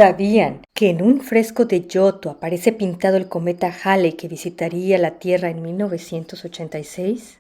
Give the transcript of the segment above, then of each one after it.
¿Sabían que en un fresco de Giotto aparece pintado el cometa Halley que visitaría la Tierra en 1986?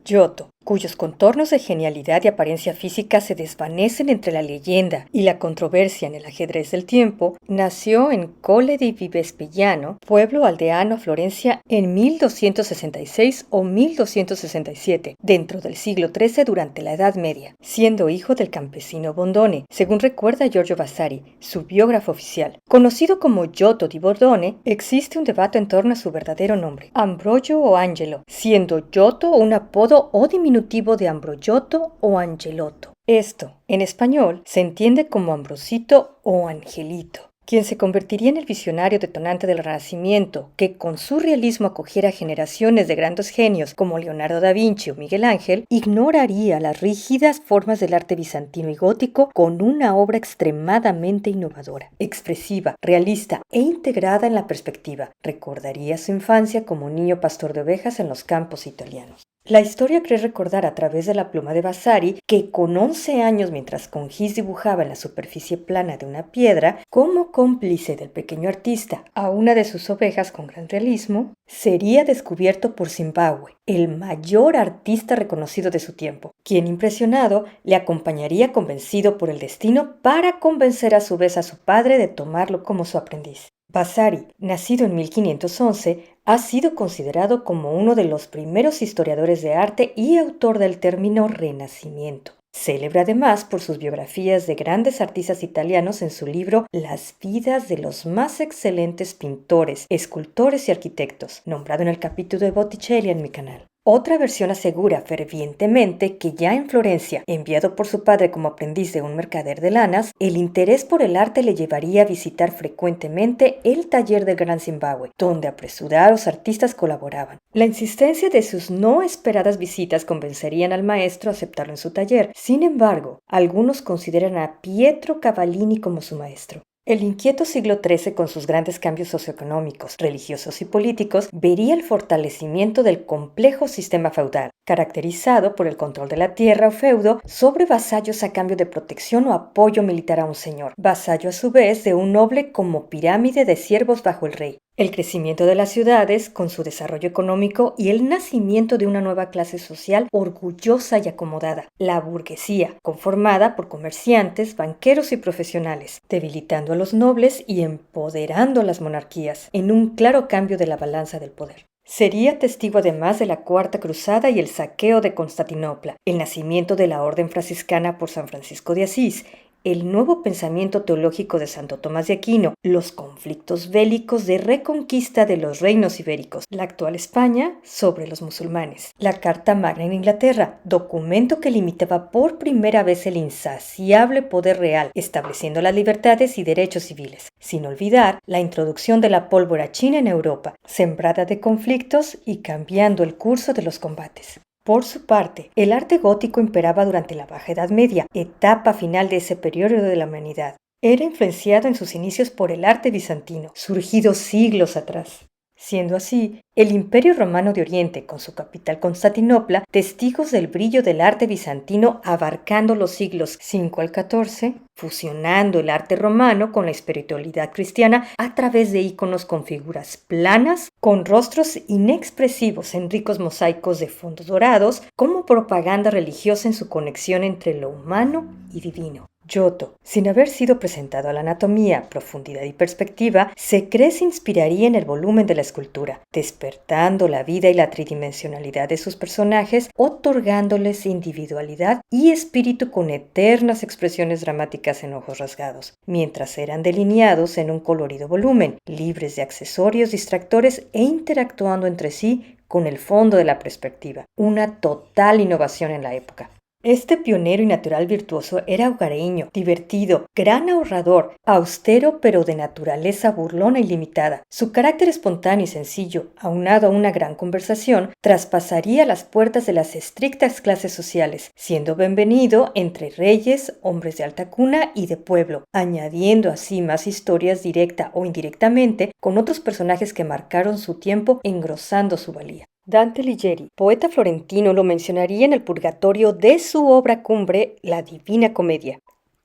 Giotto, cuyos contornos de genialidad y apariencia física se desvanecen entre la leyenda y la controversia en el ajedrez del tiempo, nació en Colle di Vivespiano, pueblo aldeano a Florencia, en 1266 o 1267, dentro del siglo XIII durante la Edad Media, siendo hijo del campesino Bondone, según recuerda Giorgio Vasari, su biógrafo oficial. Conocido como Giotto di Bordone, existe un debate en torno a su verdadero nombre, Ambrogio o Angelo, siendo Giotto un apodo o diminutivo de Ambrogiotto o Angelotto. Esto, en español, se entiende como Ambrosito o Angelito, quien se convertiría en el visionario detonante del Renacimiento, que con su realismo acogiera generaciones de grandes genios como Leonardo da Vinci o Miguel Ángel, ignoraría las rígidas formas del arte bizantino y gótico con una obra extremadamente innovadora, expresiva, realista e integrada en la perspectiva. Recordaría su infancia como niño pastor de ovejas en los campos italianos. La historia cree recordar a través de la pluma de Vasari que con 11 años, mientras con gis dibujaba en la superficie plana de una piedra, como cómplice del pequeño artista a una de sus ovejas con gran realismo, sería descubierto por Zimbabue, el mayor artista reconocido de su tiempo, quien impresionado le acompañaría convencido por el destino para convencer a su vez a su padre de tomarlo como su aprendiz. Vasari, nacido en 1511, ha sido considerado como uno de los primeros historiadores de arte y autor del término Renacimiento. Célebre además por sus biografías de grandes artistas italianos en su libro Las vidas de los más excelentes pintores, escultores y arquitectos, nombrado en el capítulo de Botticelli en mi canal. Otra versión asegura fervientemente que ya en Florencia, enviado por su padre como aprendiz de un mercader de lanas, el interés por el arte le llevaría a visitar frecuentemente el taller del Gran Zimbabue, donde apresurados artistas colaboraban. La insistencia de sus no esperadas visitas convencerían al maestro a aceptarlo en su taller. Sin embargo, algunos consideran a Pietro Cavallini como su maestro. El inquieto siglo XIII, con sus grandes cambios socioeconómicos, religiosos y políticos, vería el fortalecimiento del complejo sistema feudal, caracterizado por el control de la tierra o feudo sobre vasallos a cambio de protección o apoyo militar a un señor, vasallo a su vez de un noble como pirámide de siervos bajo el rey. El crecimiento de las ciudades, con su desarrollo económico y el nacimiento de una nueva clase social orgullosa y acomodada, la burguesía, conformada por comerciantes, banqueros y profesionales, debilitando a los nobles y empoderando a las monarquías, en un claro cambio de la balanza del poder. Sería testigo además de la Cuarta Cruzada y el saqueo de Constantinopla, el nacimiento de la Orden Franciscana por San Francisco de Asís, el nuevo pensamiento teológico de Santo Tomás de Aquino, los conflictos bélicos de reconquista de los reinos ibéricos, la actual España sobre los musulmanes, la Carta Magna en Inglaterra, documento que limitaba por primera vez el insaciable poder real, estableciendo las libertades y derechos civiles, sin olvidar la introducción de la pólvora china en Europa, sembrada de conflictos y cambiando el curso de los combates. Por su parte, el arte gótico imperaba durante la Baja Edad Media, etapa final de ese periodo de la humanidad. Era influenciado en sus inicios por el arte bizantino, surgido siglos atrás. Siendo así, el Imperio Romano de Oriente, con su capital Constantinopla, testigos del brillo del arte bizantino abarcando los siglos V al XIV, fusionando el arte romano con la espiritualidad cristiana a través de íconos con figuras planas, con rostros inexpresivos en ricos mosaicos de fondos dorados, como propaganda religiosa en su conexión entre lo humano y divino. Giotto, sin haber sido presentado a la anatomía, profundidad y perspectiva, se cree se inspiraría en el volumen de la escultura, despertando la vida y la tridimensionalidad de sus personajes, otorgándoles individualidad y espíritu con eternas expresiones dramáticas en ojos rasgados, mientras eran delineados en un colorido volumen, libres de accesorios distractores e interactuando entre sí con el fondo de la perspectiva, una total innovación en la época. Este pionero y natural virtuoso era hogareño, divertido, gran ahorrador, austero pero de naturaleza burlona y limitada. Su carácter espontáneo y sencillo, aunado a una gran conversación, traspasaría las puertas de las estrictas clases sociales, siendo bienvenido entre reyes, hombres de alta cuna y de pueblo, añadiendo así más historias directa o indirectamente con otros personajes que marcaron su tiempo engrosando su valía. Dante Alighieri, poeta florentino, lo mencionaría en el purgatorio de su obra cumbre, La Divina Comedia.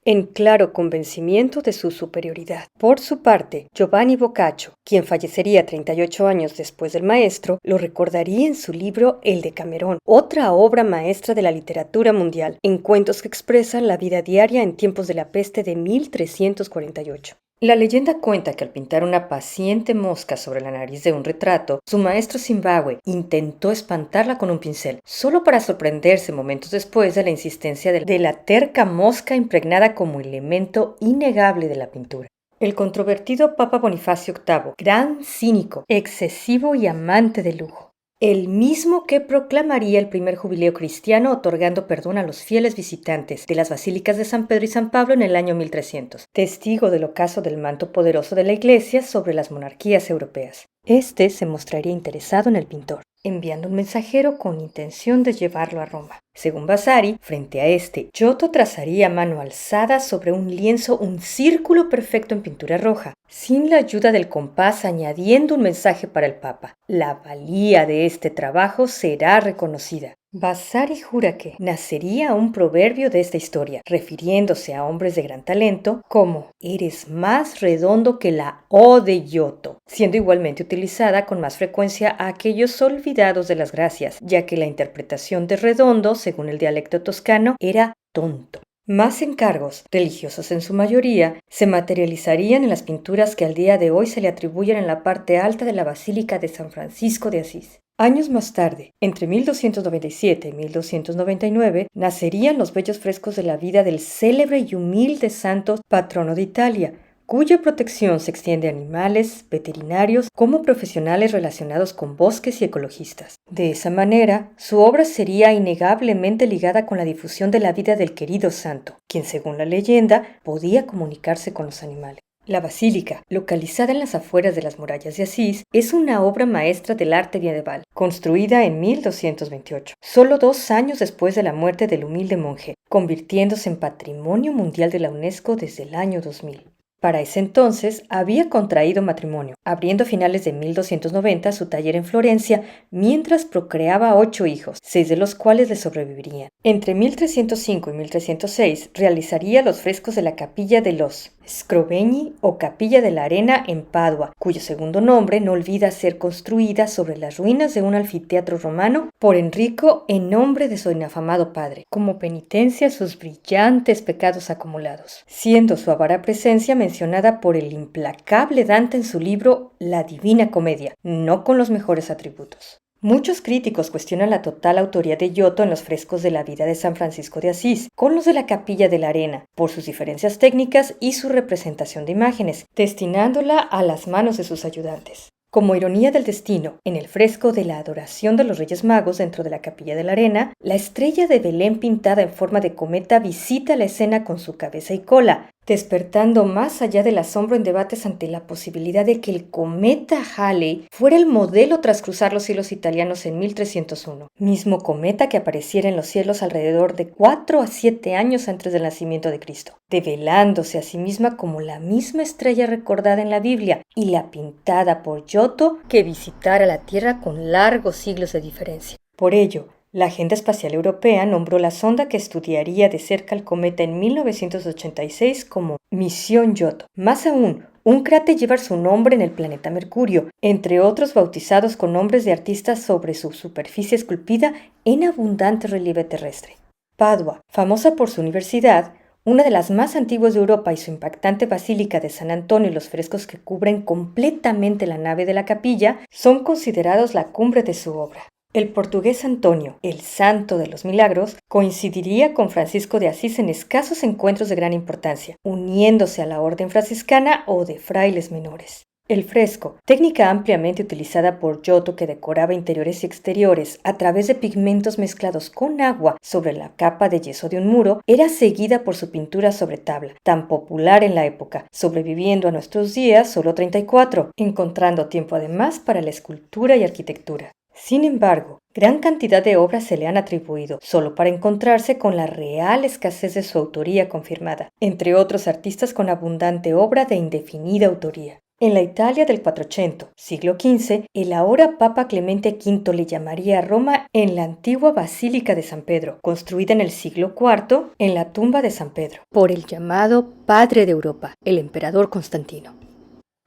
en claro convencimiento de su superioridad. Por su parte, Giovanni Boccaccio, quien fallecería 38 años después del maestro, lo recordaría en su libro El Decamerón, otra obra maestra de la literatura mundial, en cuentos que expresan la vida diaria en tiempos de la peste de 1348. La leyenda cuenta que al pintar una paciente mosca sobre la nariz de un retrato, su maestro Zimbabue intentó espantarla con un pincel, solo para sorprenderse momentos después de la insistencia de la terca mosca impregnada como elemento innegable de la pintura. El controvertido Papa Bonifacio VIII, gran cínico, excesivo y amante de lujo, el mismo que proclamaría el primer jubileo cristiano otorgando perdón a los fieles visitantes de las basílicas de San Pedro y San Pablo en el año 1300, testigo del ocaso del manto poderoso de la Iglesia sobre las monarquías europeas. Este se mostraría interesado en el pintor, enviando un mensajero con intención de llevarlo a Roma. Según Vasari, frente a este, Giotto trazaría a mano alzada sobre un lienzo un círculo perfecto en pintura roja, sin la ayuda del compás, añadiendo un mensaje para el Papa. La valía de este trabajo será reconocida. Vasari jura que nacería un proverbio de esta historia, refiriéndose a hombres de gran talento, como «eres más redondo que la O de Giotto», siendo igualmente utilizada con más frecuencia a aquellos olvidados de las gracias, ya que la interpretación de redondo, según el dialecto toscano, era tonto. Más encargos, religiosos en su mayoría, se materializarían en las pinturas que al día de hoy se le atribuyen en la parte alta de la Basílica de San Francisco de Asís. Años más tarde, entre 1297 y 1299, nacerían los bellos frescos de la vida del célebre y humilde santo patrono de Italia, cuya protección se extiende a animales, veterinarios, como profesionales relacionados con bosques y ecologistas. De esa manera, su obra sería innegablemente ligada con la difusión de la vida del querido santo, quien, según la leyenda, podía comunicarse con los animales. La basílica, localizada en las afueras de las murallas de Asís, es una obra maestra del arte medieval, construida en 1228, solo 2 años después de la muerte del humilde monje, convirtiéndose en Patrimonio Mundial de la UNESCO desde el año 2000. Para ese entonces había contraído matrimonio, abriendo a finales de 1290 su taller en Florencia, mientras procreaba 8 hijos, 6 de los cuales le sobrevivirían. Entre 1305 y 1306 realizaría los frescos de la capilla de los Scrovegni o Capilla de la Arena en Padua, cuyo segundo nombre no olvida ser construida sobre las ruinas de un anfiteatro romano por Enrico en nombre de su inafamado padre, como penitencia a sus brillantes pecados acumulados, siendo su avara presencia mencionada por el implacable Dante en su libro La Divina Comedia, no con los mejores atributos. Muchos críticos cuestionan la total autoría de Giotto en los frescos de la vida de San Francisco de Asís, con los de la Capilla de la Arena, por sus diferencias técnicas y su representación de imágenes, destinándola a las manos de sus ayudantes. Como ironía del destino, en el fresco de la adoración de los Reyes Magos dentro de la Capilla de la Arena, la estrella de Belén pintada en forma de cometa visita la escena con su cabeza y cola, despertando más allá del asombro en debates ante la posibilidad de que el cometa Halley fuera el modelo tras cruzar los cielos italianos en 1301, mismo cometa que apareciera en los cielos alrededor de 4 a 7 años antes del nacimiento de Cristo, develándose a sí misma como la misma estrella recordada en la Biblia y la pintada por Giotto que visitara la Tierra con largos siglos de diferencia. Por ello, la Agenda Espacial Europea nombró la sonda que estudiaría de cerca el cometa en 1986 como Misión Giotto. Más aún, un cráter lleva su nombre en el planeta Mercurio, entre otros bautizados con nombres de artistas sobre su superficie esculpida en abundante relieve terrestre. Padua, famosa por su universidad, una de las más antiguas de Europa, y su impactante Basílica de San Antonio y los frescos que cubren completamente la nave de la capilla, son considerados la cumbre de su obra. El portugués Antonio, el santo de los milagros, coincidiría con Francisco de Asís en escasos encuentros de gran importancia, uniéndose a la orden franciscana o de frailes menores. El fresco, técnica ampliamente utilizada por Giotto que decoraba interiores y exteriores a través de pigmentos mezclados con agua sobre la capa de yeso de un muro, era seguida por su pintura sobre tabla, tan popular en la época, sobreviviendo a nuestros días solo 34, encontrando tiempo además para la escultura y arquitectura. Sin embargo, gran cantidad de obras se le han atribuido, solo para encontrarse con la real escasez de su autoría confirmada, entre otros artistas con abundante obra de indefinida autoría. En la Italia del 400, siglo XV, el ahora Papa Clemente V le llamaría a Roma en la antigua Basílica de San Pedro, construida en el siglo IV en la tumba de San Pedro, por el llamado Padre de Europa, el emperador Constantino.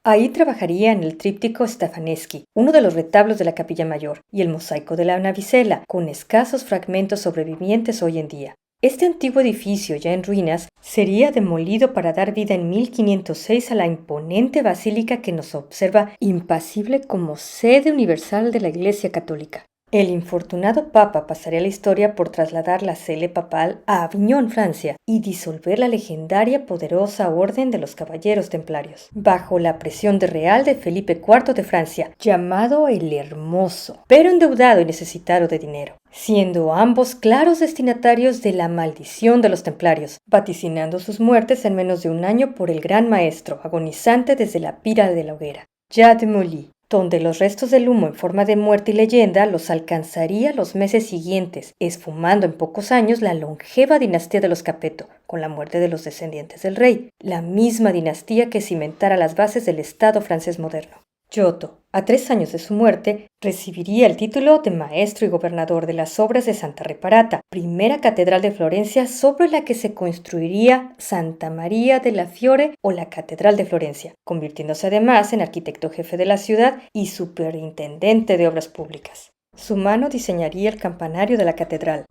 Ahí trabajaría en el tríptico Stefaneschi, uno de los retablos de la Capilla Mayor, y el mosaico de la Navicella, con escasos fragmentos sobrevivientes hoy en día. Este antiguo edificio, ya en ruinas, sería demolido para dar vida en 1506 a la imponente basílica que nos observa impasible como sede universal de la Iglesia Católica. El infortunado papa pasaría la historia por trasladar la cele papal a Aviñón, Francia, y disolver la legendaria poderosa Orden de los Caballeros Templarios, bajo la presión real de Felipe IV de Francia, llamado el Hermoso, pero endeudado y necesitado de dinero, siendo ambos claros destinatarios de la maldición de los templarios, vaticinando sus muertes en menos de un año por el gran maestro, agonizante desde la pira de la hoguera, ya demolí, donde los restos del humo en forma de muerte y leyenda los alcanzaría los meses siguientes, esfumando en pocos años la longeva dinastía de los Capeto, con la muerte de los descendientes del rey, la misma dinastía que cimentara las bases del Estado francés moderno. Giotto, a 3 años de su muerte, recibiría el título de maestro y gobernador de las obras de Santa Reparata, primera catedral de Florencia sobre la que se construiría Santa María della Fiore o la Catedral de Florencia, convirtiéndose además en arquitecto jefe de la ciudad y superintendente de obras públicas. Su mano diseñaría el campanario de la catedral.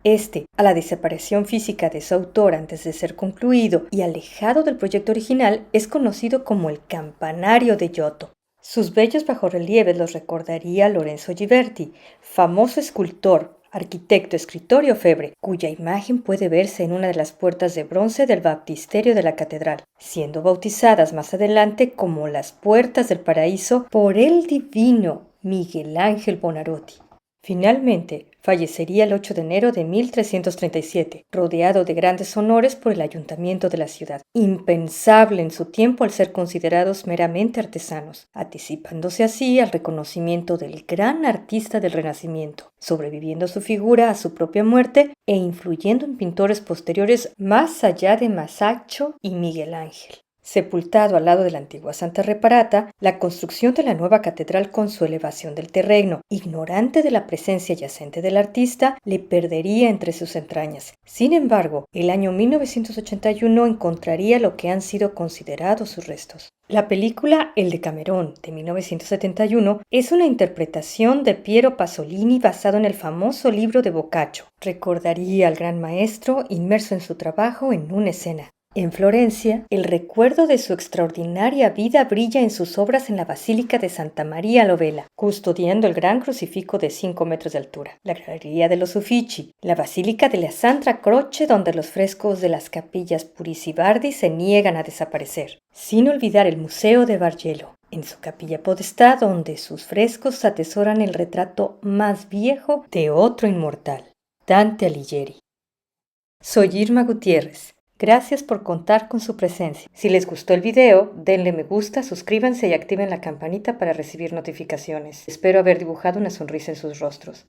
A la desaparición física de su autor antes de ser concluido y alejado del proyecto original, es conocido como el campanario de Giotto. Sus bellos bajorrelieves los recordaría Lorenzo Ghiberti, famoso escultor, arquitecto, escritor y orfebre, cuya imagen puede verse en una de las puertas de bronce del baptisterio de la catedral, siendo bautizadas más adelante como las puertas del paraíso por el divino Miguel Ángel Buonarroti. Finalmente, fallecería el 8 de enero de 1337, rodeado de grandes honores por el ayuntamiento de la ciudad, impensable en su tiempo al ser considerados meramente artesanos, anticipándose así al reconocimiento del gran artista del Renacimiento, sobreviviendo su figura a su propia muerte e influyendo en pintores posteriores más allá de Masaccio y Miguel Ángel. Sepultado al lado de la antigua Santa Reparata, la construcción de la nueva catedral con su elevación del terreno, ignorante de la presencia yacente del artista, le perdería entre sus entrañas. Sin embargo, el año 1981 encontraría lo que han sido considerados sus restos. La película El Decamerón, de 1971, es una interpretación de Piero Pasolini basado en el famoso libro de Boccaccio. Recordaría al gran maestro inmerso en su trabajo en una escena. En Florencia, el recuerdo de su extraordinaria vida brilla en sus obras en la Basílica de Santa María Novella, custodiando el gran crucifijo de 5 metros de altura, la Galería de los Uffizi, la Basílica de la Santa Croce, donde los frescos de las capillas Puris y Bardi se niegan a desaparecer, sin olvidar el Museo de Bargello, en su capilla Podestà, donde sus frescos atesoran el retrato más viejo de otro inmortal, Dante Alighieri. Soy Irma Gutiérrez. Gracias por contar con su presencia. Si les gustó el video, denle me gusta, suscríbanse y activen la campanita para recibir notificaciones. Espero haber dibujado una sonrisa en sus rostros.